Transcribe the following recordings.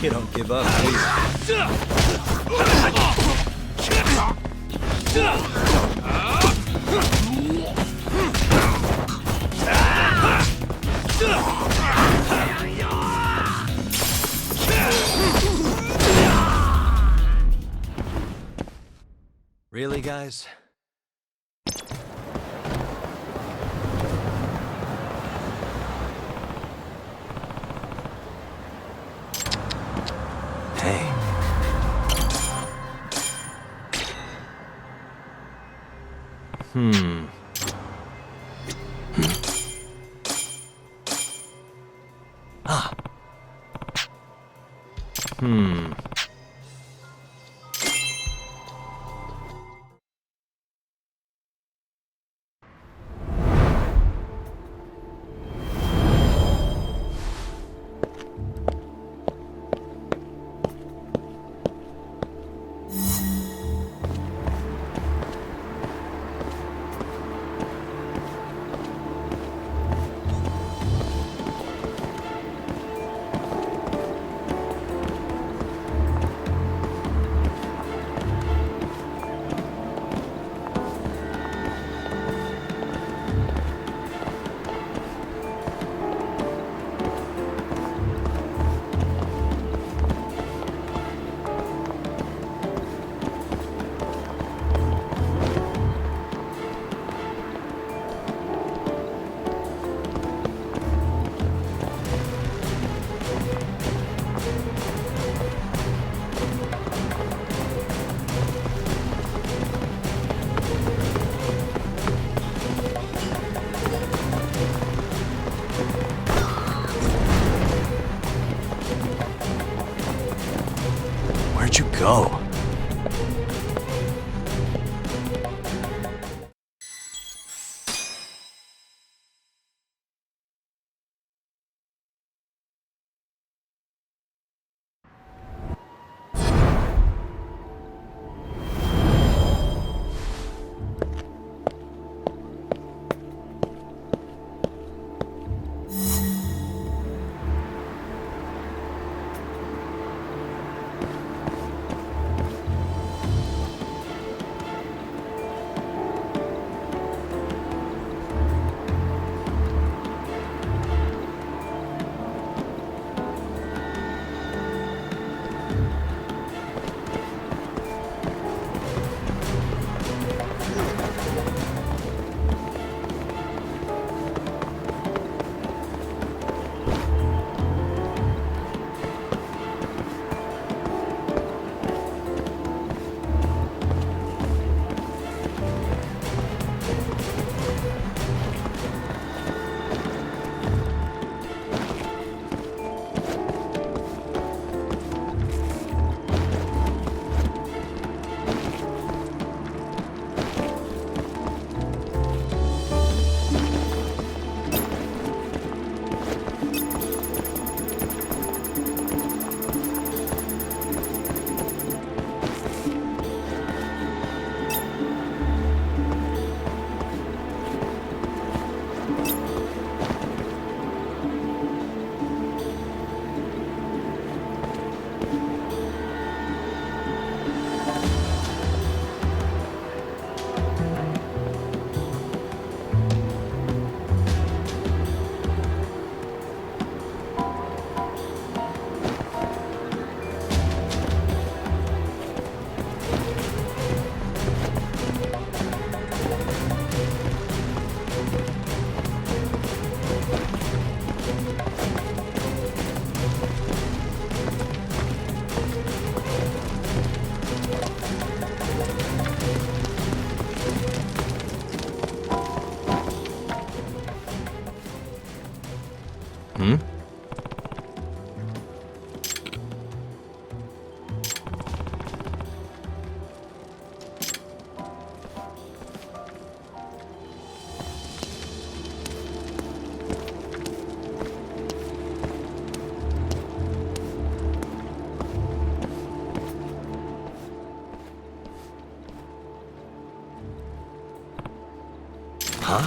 You don't give up, do you? Really, guys? Hey. Ah. Where'd you go? Huh?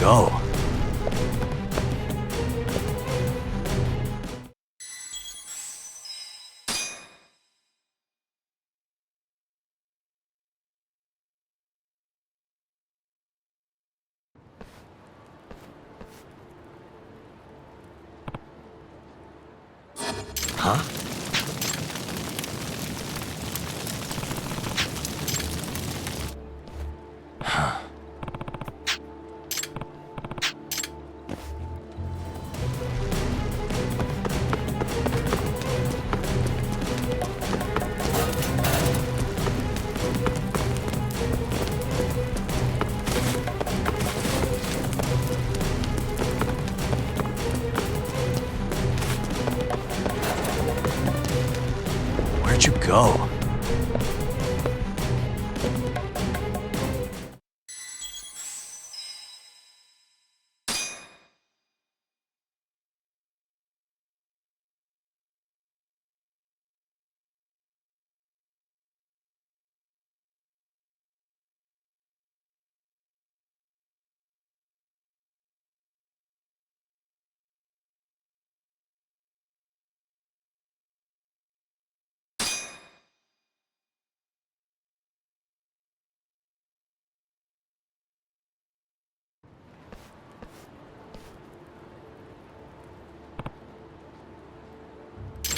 go? Huh? Where'd you go?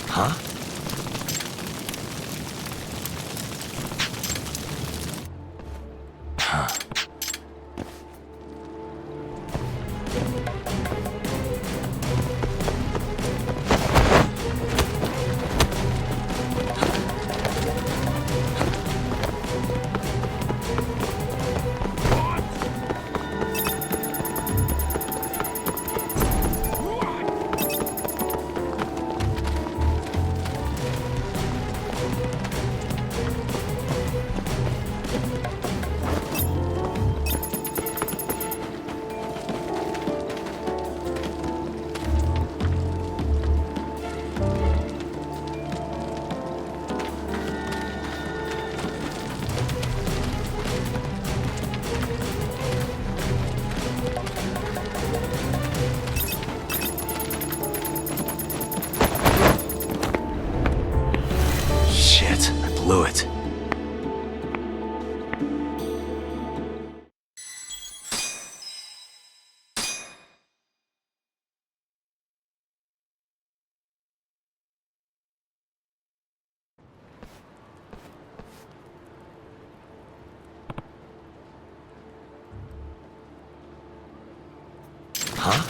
Huh? Shit, I blew it. Huh?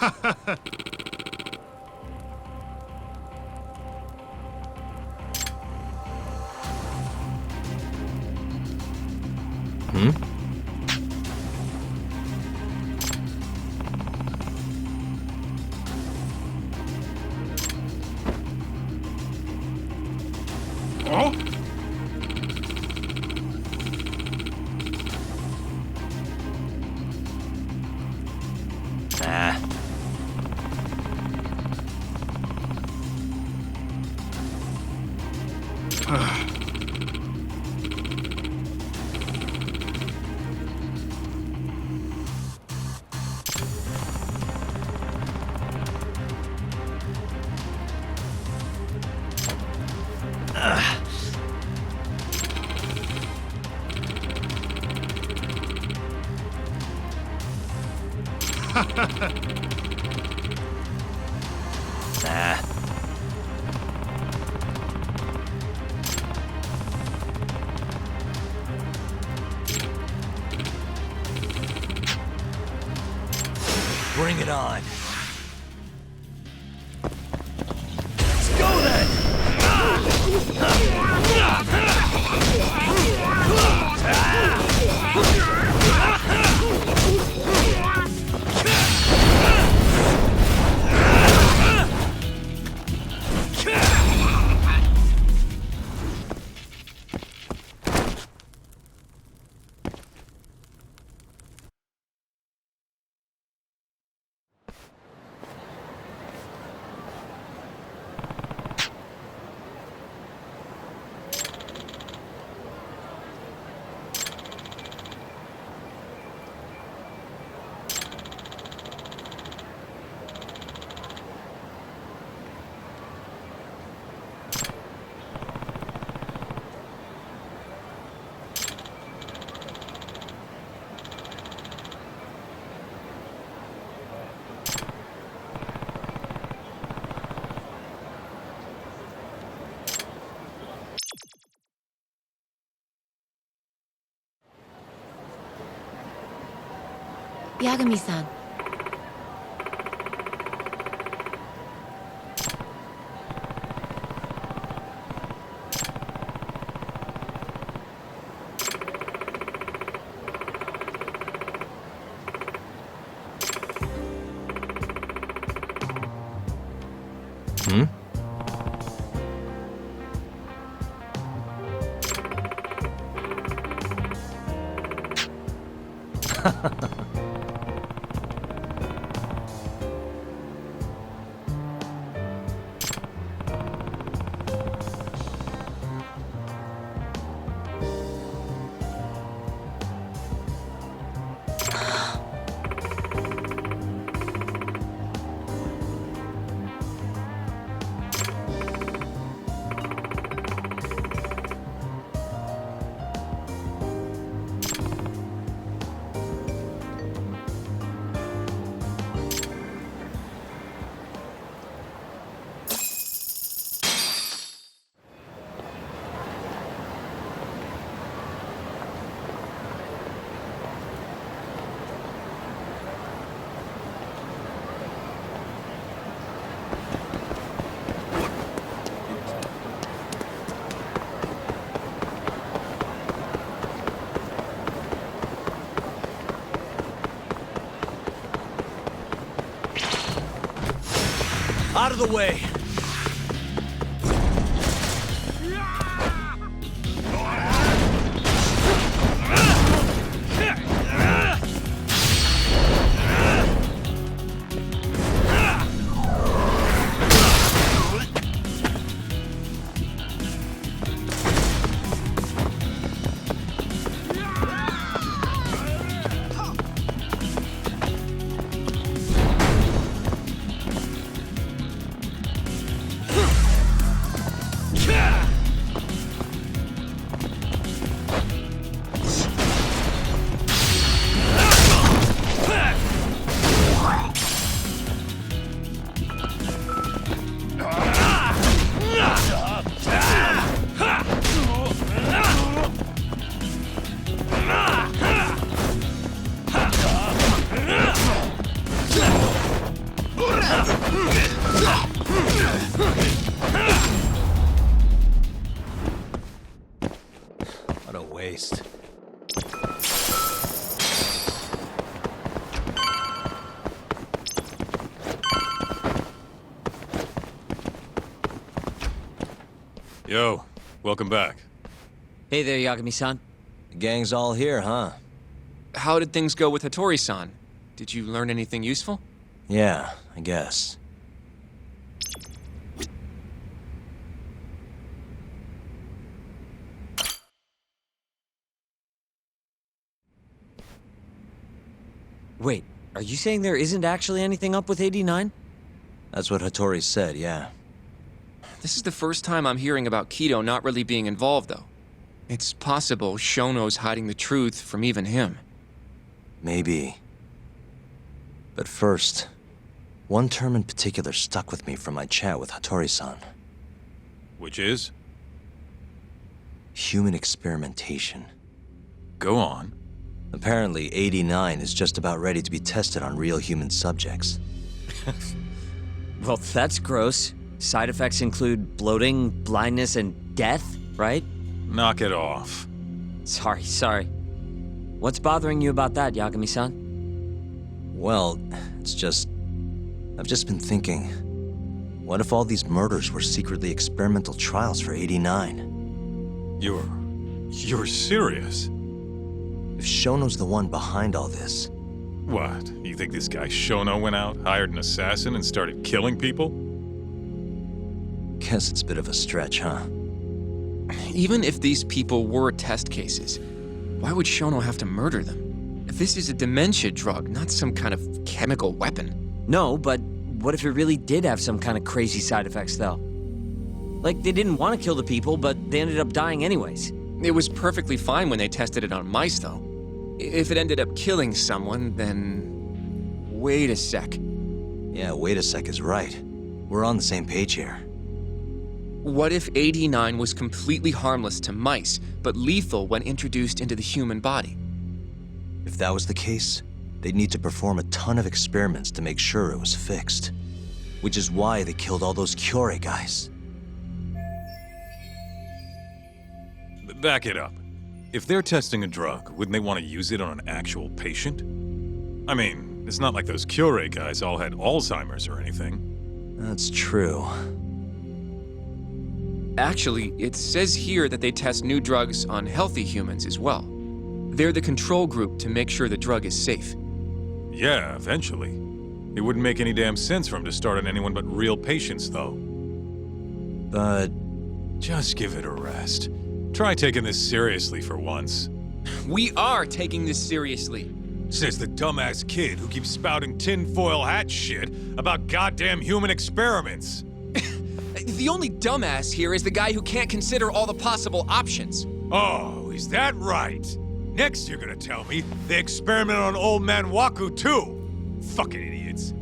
Ah. Nah. Bring it on. Let's go then! Yagami-san. Hmm? Out of the way! What a waste. Yo, welcome back. Hey there, Yagami-san. The gang's all here, huh? How did things go with Hattori-san? Did you learn anything useful? Yeah, I guess. Wait, are you saying there isn't actually anything up with 89? That's what Hattori said, yeah. This is the first time I'm hearing about Kido not really being involved, though. It's possible Shono's hiding the truth from even him. Maybe. But first, one term in particular stuck with me from my chat with Hattori-san. Which is? Human experimentation. Go on. Apparently, 89 is just about ready to be tested on real human subjects. Well, that's gross. Side effects include bloating, blindness, and death, right? Knock it off. Sorry. What's bothering you about that, Yagami-san? Well, it's just... I've just been thinking... What if all these murders were secretly experimental trials for 89? You're serious? If Shono's the one behind all this... What? You think this guy Shono went out, hired an assassin, and started killing people? Guess it's a bit of a stretch, huh? Even if these people were test cases, why would Shono have to murder them? This is a dementia drug, not some kind of chemical weapon. No, but what if it really did have some kind of crazy side effects, though? Like, they didn't want to kill the people, but they ended up dying anyways. It was perfectly fine when they tested it on mice, though. If it ended up killing someone, then... Wait a sec. Yeah, wait a sec is right. We're on the same page here. What if 89 was completely harmless to mice, but lethal when introduced into the human body? If that was the case, they'd need to perform a ton of experiments to make sure it was fixed. Which is why they killed all those Kyorei guys. Back it up. If they're testing a drug, wouldn't they want to use it on an actual patient? I mean, it's not like those Kyorei guys all had Alzheimer's or anything. That's true. Actually, it says here that they test new drugs on healthy humans as well. They're the control group to make sure the drug is safe. Yeah, eventually. It wouldn't make any damn sense for him to start on anyone but real patients, though. But... Just give it a rest. Try taking this seriously for once. We are taking this seriously. Says the dumbass kid who keeps spouting tinfoil hat shit about goddamn human experiments. The only dumbass here is the guy who can't consider all the possible options. Oh, is that right? Next you're gonna tell me they experimented on old man Waku too. Fucking idiots.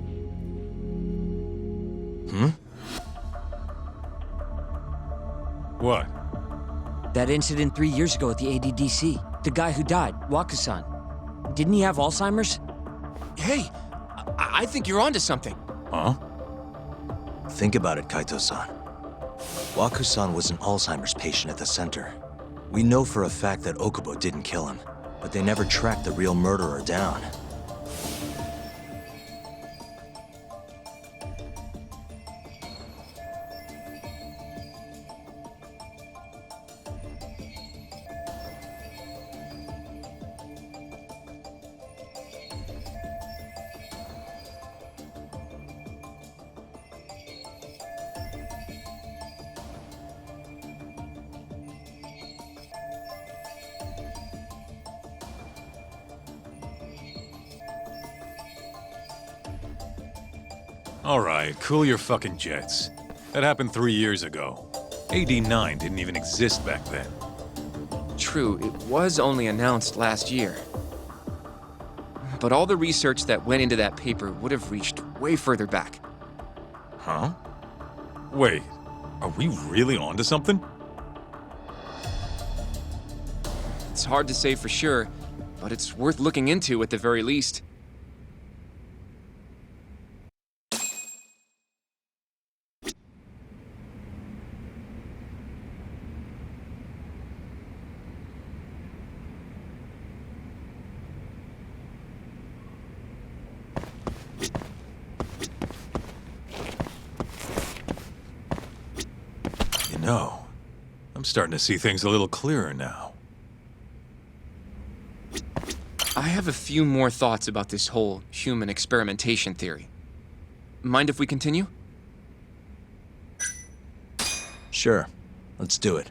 What? That incident 3 years ago at the ADDC. The guy who died, Waku-san. Didn't he have Alzheimer's? Hey, I think you're onto something. Huh? think about it, Kaito-san. Waku-san was an Alzheimer's patient at the center. We know for a fact that Okubo didn't kill him, but they never tracked the real murderer down. All right, cool your fucking jets. That happened 3 years ago. AD9 didn't even exist back then. True, it was only announced last year. But all the research that went into that paper would have reached way further back. Huh? Wait, are we really onto something? It's hard to say for sure, but it's worth looking into at the very least. know. I'm starting to see things a little clearer now. I have a few more thoughts about this whole human experimentation theory. Mind if we continue? Sure, let's do it.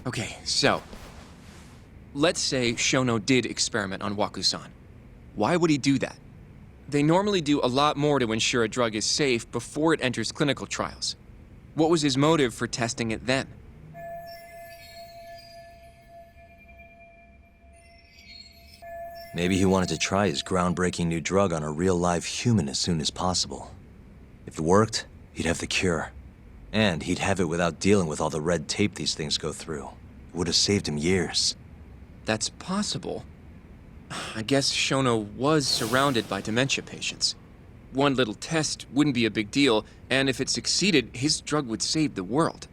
Okay, so let's say Shono did experiment on Waku-san. Why would he do that? They normally do a lot more to ensure a drug is safe before it enters clinical trials. What was his motive for testing it then? Maybe he wanted to try his groundbreaking new drug on a real live human as soon as possible. If it worked, he'd have the cure. And he'd have it without dealing with all the red tape these things go through. It would have saved him years. That's possible. I guess Shono was surrounded by dementia patients. One little test wouldn't be a big deal, and if it succeeded, his drug would save the world.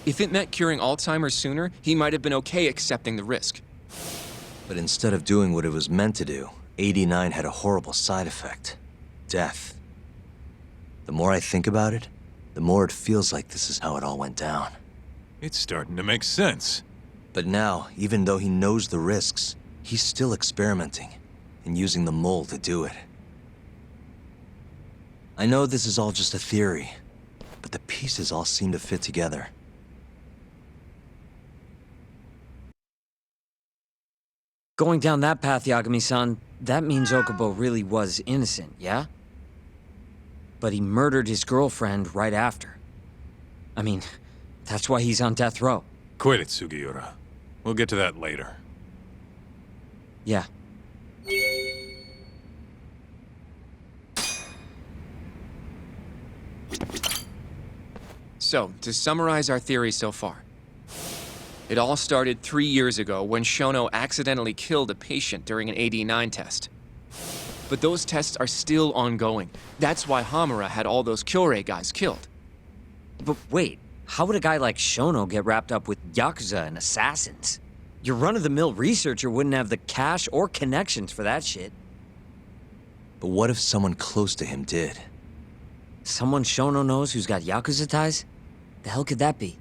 If it meant curing Alzheimer's sooner, he might have been okay accepting the risk. But instead of doing what it was meant to do, 89 had a horrible side effect. Death. The more I think about it, the more it feels like this is how it all went down. It's starting to make sense. But now, even though he knows the risks, he's still experimenting and using the mole to do it. I know this is all just a theory, but the pieces all seem to fit together. Going down that path, Yagami-san, that means Okubo really was innocent, yeah? But he murdered his girlfriend right after. I mean, that's why he's on death row. Quit it, Sugiura. We'll get to that later. Yeah. So, to summarize our theory so far. It all started 3 years ago when Shono accidentally killed a patient during an AD9 test. But those tests are still ongoing. That's why Hamura had all those Kyorei guys killed. But wait, how would a guy like Shono get wrapped up with Yakuza and assassins? Your run-of-the-mill researcher wouldn't have the cash or connections for that shit. But what if someone close to him did? Someone Shono knows who's got Yakuza ties? The hell could that be?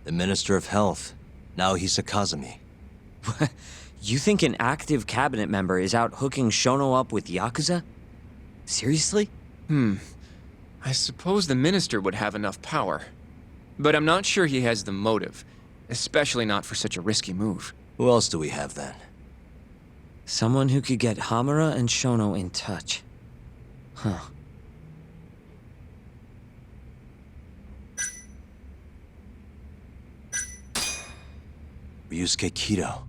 The Minister of Health, Naohisa Kazumi. You think an active cabinet member is out hooking Shono up with Yakuza? Seriously? I suppose the minister would have enough power. But I'm not sure he has the motive, especially not for such a risky move. Who else do we have then? Someone who could get Hamura and Shono in touch. Huh. Ryusuke Kido,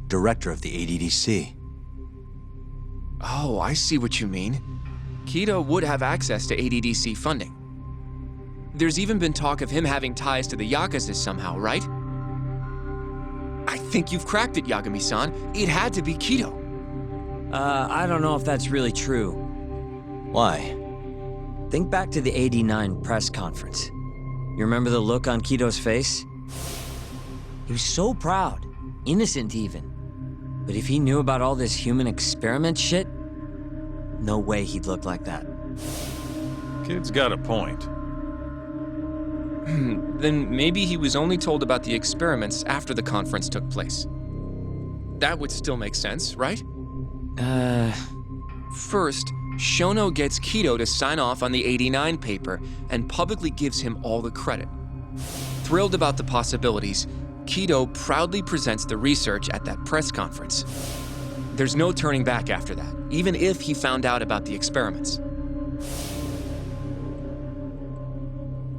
director of the ADDC. Oh, I see what you mean. Kido would have access to ADDC funding. There's even been talk of him having ties to the Yakuza somehow, right? I think you've cracked it, Yagami-san. It had to be Kido. I don't know if that's really true. Why? Think back to the '89 press conference. You remember the look on Kido's face? He was so proud, innocent even. But if he knew about all this human experiment shit, no way he'd look like that. Kid's got a point. Then maybe he was only told about the experiments after the conference took place. That would still make sense, right? First, Shono gets Kido to sign off on the '89 paper and publicly gives him all the credit. Thrilled about the possibilities, Kido proudly presents the research at that press conference. There's no turning back after that, even if he found out about the experiments.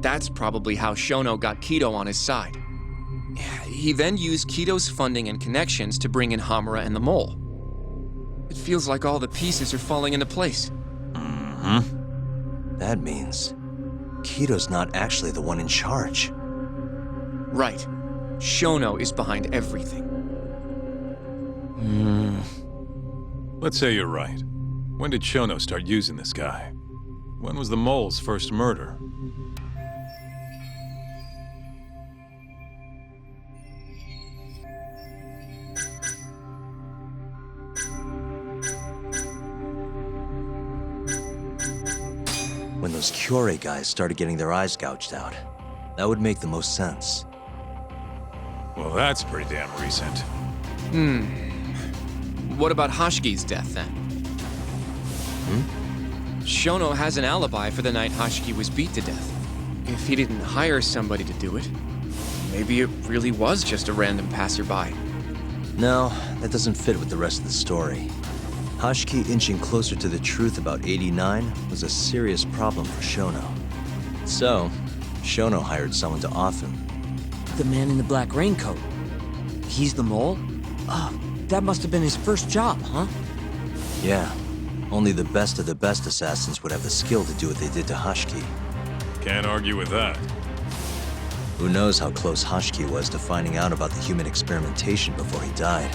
That's probably how Shono got Kido on his side. He then used Kido's funding and connections to bring in Hamura and the Mole. It feels like all the pieces are falling into place. That means Kido's not actually the one in charge. Right. Shono is behind everything. Let's say you're right. When did Shono start using this guy? When was the mole's first murder? When those Kyorei guys started getting their eyes gouged out. That would make the most sense. Well, that's pretty damn recent. What about Hashki's death, then? Shono has an alibi for the night Hashki was beat to death. If he didn't hire somebody to do it, maybe it really was just a random passerby. No, that doesn't fit with the rest of the story. Hashki inching closer to the truth about 89 was a serious problem for Shono. So, Shono hired someone to off him. The man in the black raincoat. He's the mole? Oh, that must have been his first job, huh? Yeah, only the best of the best assassins would have the skill to do what they did to Hashki. Can't argue with that. Who knows how close Hashki was to finding out about the human experimentation before he died.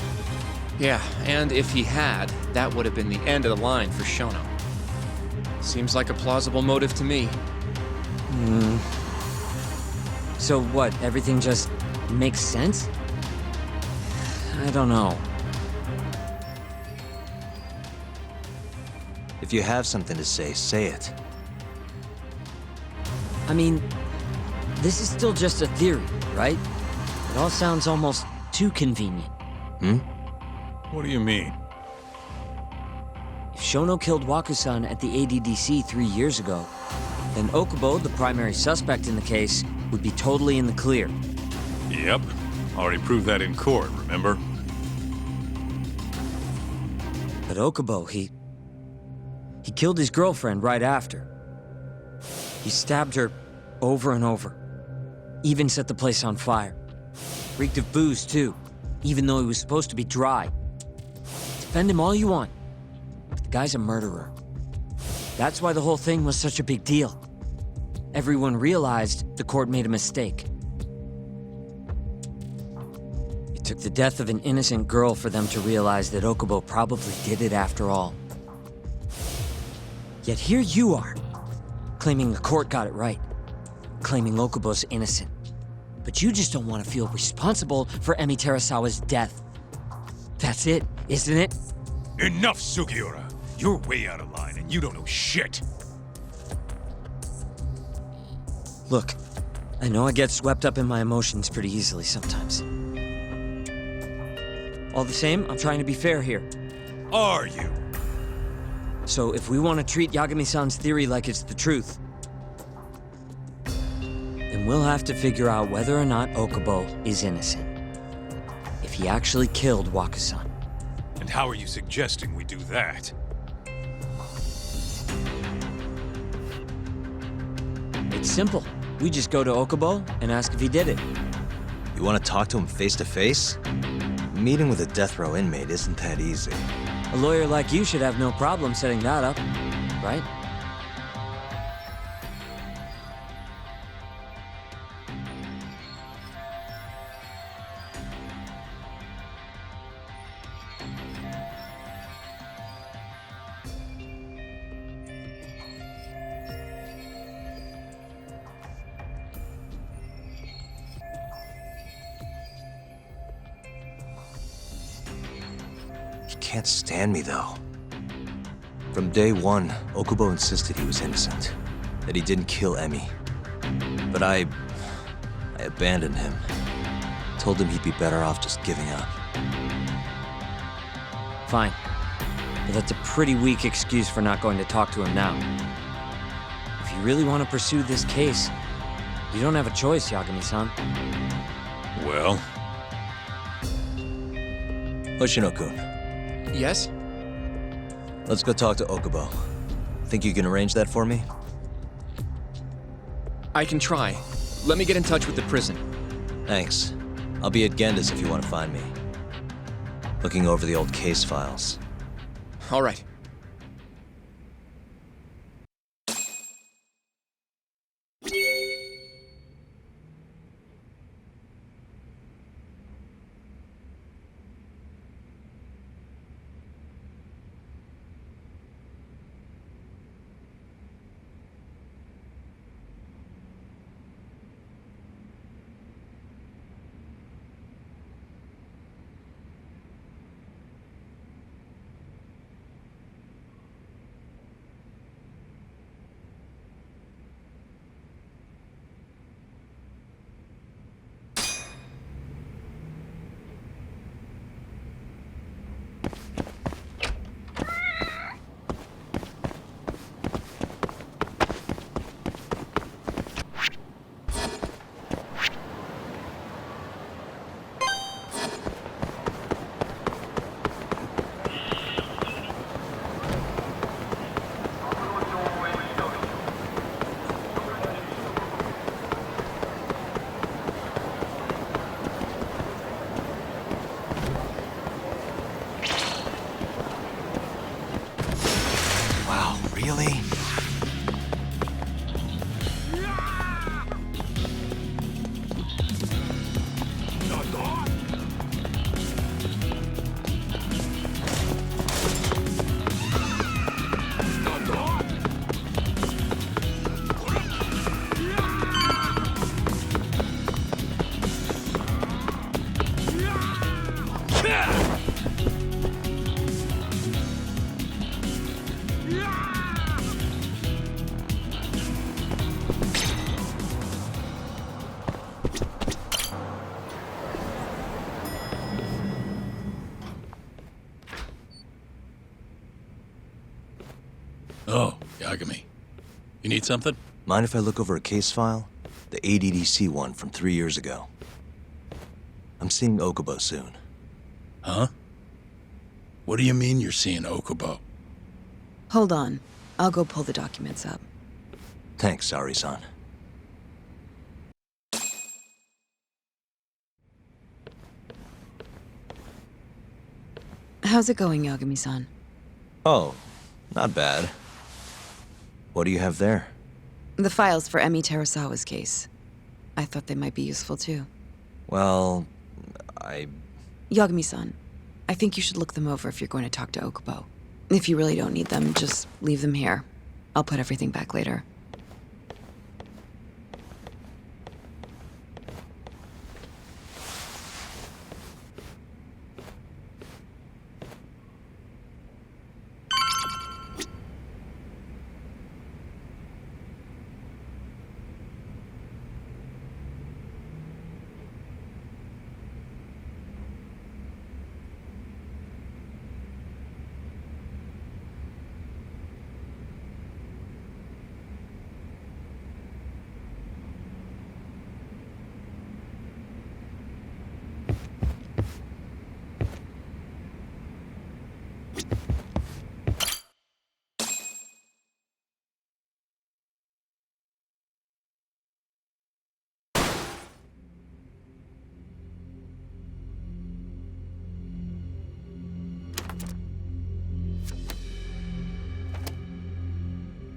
Yeah, and if he had, that would have been the end of the line for Shono. Seems like a plausible motive to me. So what, everything just makes sense? I don't know. If you have something to say it. I mean, this is still just a theory, right? It all sounds almost too convenient. What do you mean? If Shono killed Wakusan at the ADDC 3 years ago, then Okubo, the primary suspect in the case, would be totally in the clear. Yep. Already proved that in court, remember? But Okubo, he killed his girlfriend right after. He stabbed her over and over. Even set the place on fire. Reeked of booze, too, even though he was supposed to be dry. Defend him all you want, but the guy's a murderer. That's why the whole thing was such a big deal. Everyone realized the court made a mistake. It took the death of an innocent girl for them to realize that Okubo probably did it after all. Yet here you are, claiming the court got it right, claiming Okubo's innocent. But you just don't want to feel responsible for Emi Terasawa's death. That's it, isn't it? Enough, Sugiura! You're way out of line and you don't know shit! Look, I know I get swept up in my emotions pretty easily sometimes. All the same, I'm trying to be fair here. Are you? So if we want to treat Yagami-san's theory like it's the truth, then we'll have to figure out whether or not Okubo is innocent. If he actually killed Wakusan. And how are you suggesting we do that? It's simple. We just go to Okubo and ask if he did it. You want to talk to him face to face? Meeting with a death row inmate isn't that easy. A lawyer like you should have no problem setting that up, right? He can't stand me, though. From day one, Okubo insisted he was innocent, that he didn't kill Emi. But I abandoned him. Told him he'd be better off just giving up. Fine. But that's a pretty weak excuse for not going to talk to him now. If you really want to pursue this case, you don't have a choice, Yagami-san. Well, Hoshino-kun, Yes? let's go talk to Okubo. Think you can arrange that for me? I can try. Let me get in touch with the prison. Thanks. I'll be at Genda's if you want to find me. Looking over the old case files. All right. Oh, Yagami. You need something? Mind if I look over a case file? The ADDC one from 3 years ago. I'm seeing Okubo soon. Huh? What do you mean you're seeing Okubo? Hold on. I'll go pull the documents up. Thanks, Sari-san. How's it going, Yagami-san? Oh, not bad. What do you have there? The files for Emi Terasawa's case. I thought they might be useful too. Well, Yagami-san, I think you should look them over if you're going to talk to Okubo. If you really don't need them, just leave them here. I'll put everything back later.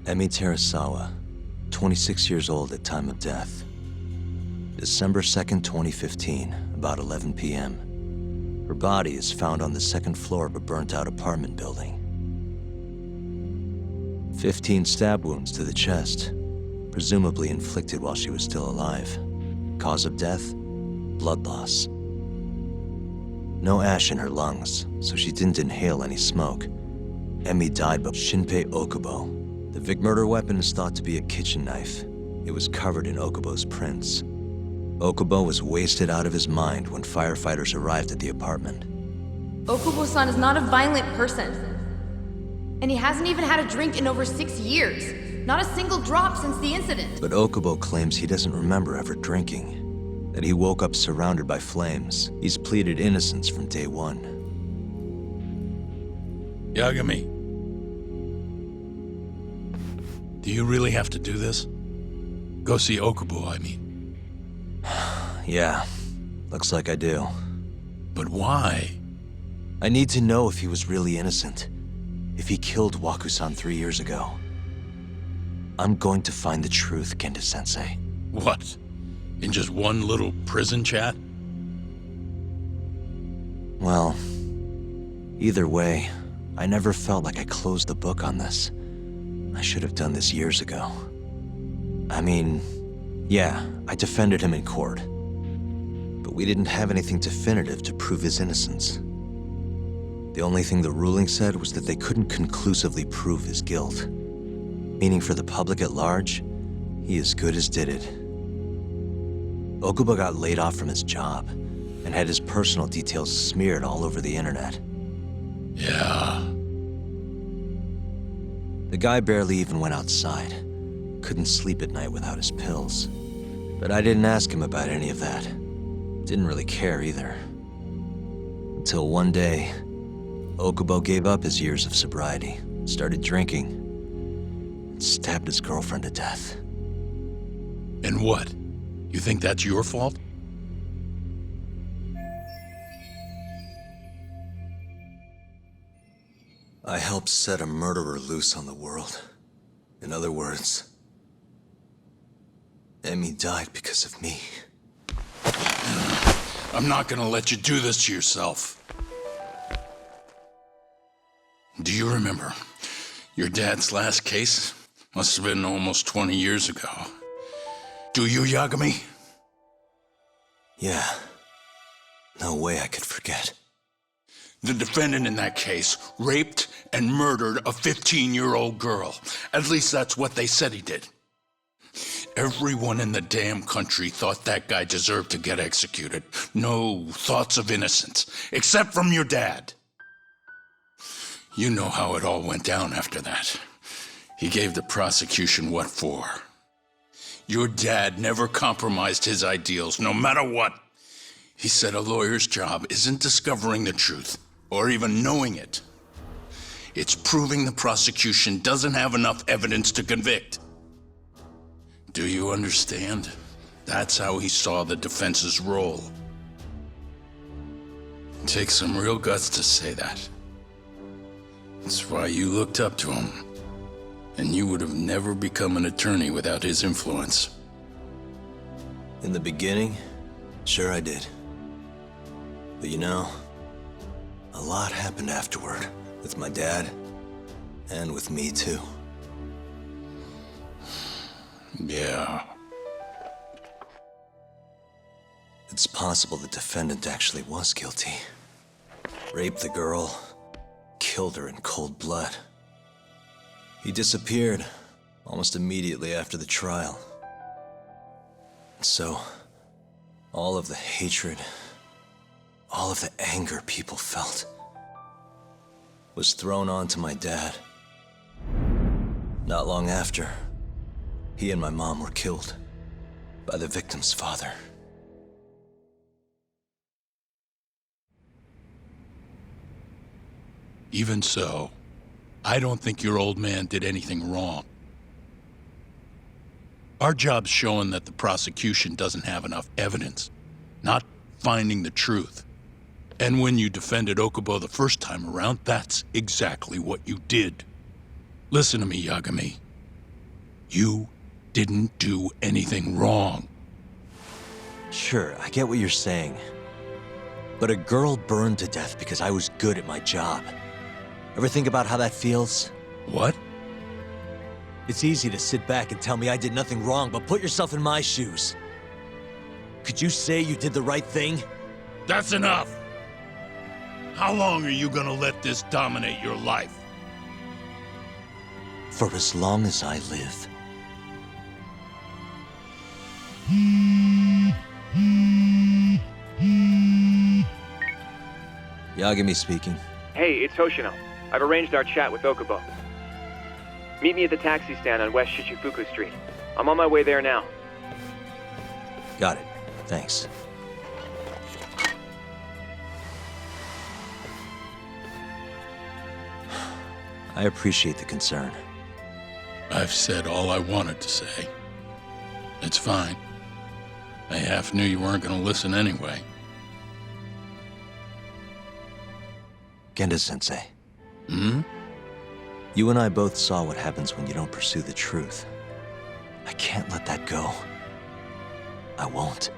Emi Terasawa, 26 years old at time of death. December 2nd, 2015, about 11 p.m. Her body is found on the second floor of a burnt-out apartment building. 15 stab wounds to the chest, presumably inflicted while she was still alive. Cause of death? Blood loss. No ash in her lungs, so she didn't inhale any smoke. Emi died by Shinpei Okubo. The Vic murder weapon is thought to be a kitchen knife. It was covered in Okubo's prints. Okubo was wasted out of his mind when firefighters arrived at the apartment. Okubo-san is not a violent person. And he hasn't even had a drink in over 6 years. Not a single drop since the incident. But Okubo claims he doesn't remember ever drinking. That he woke up surrounded by flames. He's pleaded innocence from day one. Yagami. Do you really have to do this? Go see Okubo, I mean. Yeah, looks like I do. But why? I need to know if he was really innocent. If he killed Waku-san 3 years ago. I'm going to find the truth, Kenta-sensei. What? In just one little prison chat? Well, either way, I never felt like I closed the book on this. I should have done this years ago. I mean, yeah, I defended him in court. But we didn't have anything definitive to prove his innocence. The only thing the ruling said was that they couldn't conclusively prove his guilt. Meaning for the public at large, he as good as did it. Okubo got laid off from his job and had his personal details smeared all over the internet. Yeah. The guy barely even went outside. Couldn't sleep at night without his pills. But I didn't ask him about any of that. Didn't really care either. Until one day, Okubo gave up his years of sobriety, started drinking, and stabbed his girlfriend to death. And what? You think that's your fault? I helped set a murderer loose on the world. In other words, Emi died because of me. I'm not gonna let you do this to yourself. Do you remember? Your dad's last case must have been almost 20 years ago. Do you, Yagami? Yeah. No way I could forget. The defendant in that case raped and murdered a 15-year-old girl. At least that's what they said he did. Everyone in the damn country thought that guy deserved to get executed. No thoughts of innocence, except from your dad. You know how it all went down after that. He gave the prosecution what for. Your dad never compromised his ideals, no matter what. He said a lawyer's job isn't discovering the truth, or even knowing it. It's proving the prosecution doesn't have enough evidence to convict. Do you understand? That's how he saw the defense's role. It takes some real guts to say that. That's why you looked up to him. And you would have never become an attorney without his influence. In the beginning, sure I did. But you know, a lot happened afterward, with my dad, and with me too. Yeah. It's possible the defendant actually was guilty. Raped the girl, killed her in cold blood. He disappeared almost immediately after the trial. So, all of the hatred, all of the anger people felt was thrown onto my dad. Not long after, he and my mom were killed by the victim's father. Even so, I don't think your old man did anything wrong. Our job's showing that the prosecution doesn't have enough evidence, not finding the truth. And when you defended Okubo the first time around, that's exactly what you did. Listen to me, Yagami. You didn't do anything wrong. Sure, I get what you're saying. But a girl burned to death because I was good at my job. Ever think about how that feels? What? It's easy to sit back and tell me I did nothing wrong, but put yourself in my shoes. Could you say you did the right thing? That's enough! How long are you gonna let this dominate your life? For as long as I live. Yagami speaking. Hey, it's Hoshino. I've arranged our chat with Okubo. Meet me at the taxi stand on West Shichifuku Street. I'm on my way there now. Got it. Thanks. I appreciate the concern. I've said all I wanted to say. It's fine. I half knew you weren't gonna listen anyway. Genda-sensei. Hmm? You and I both saw what happens when you don't pursue the truth. I can't let that go. I won't.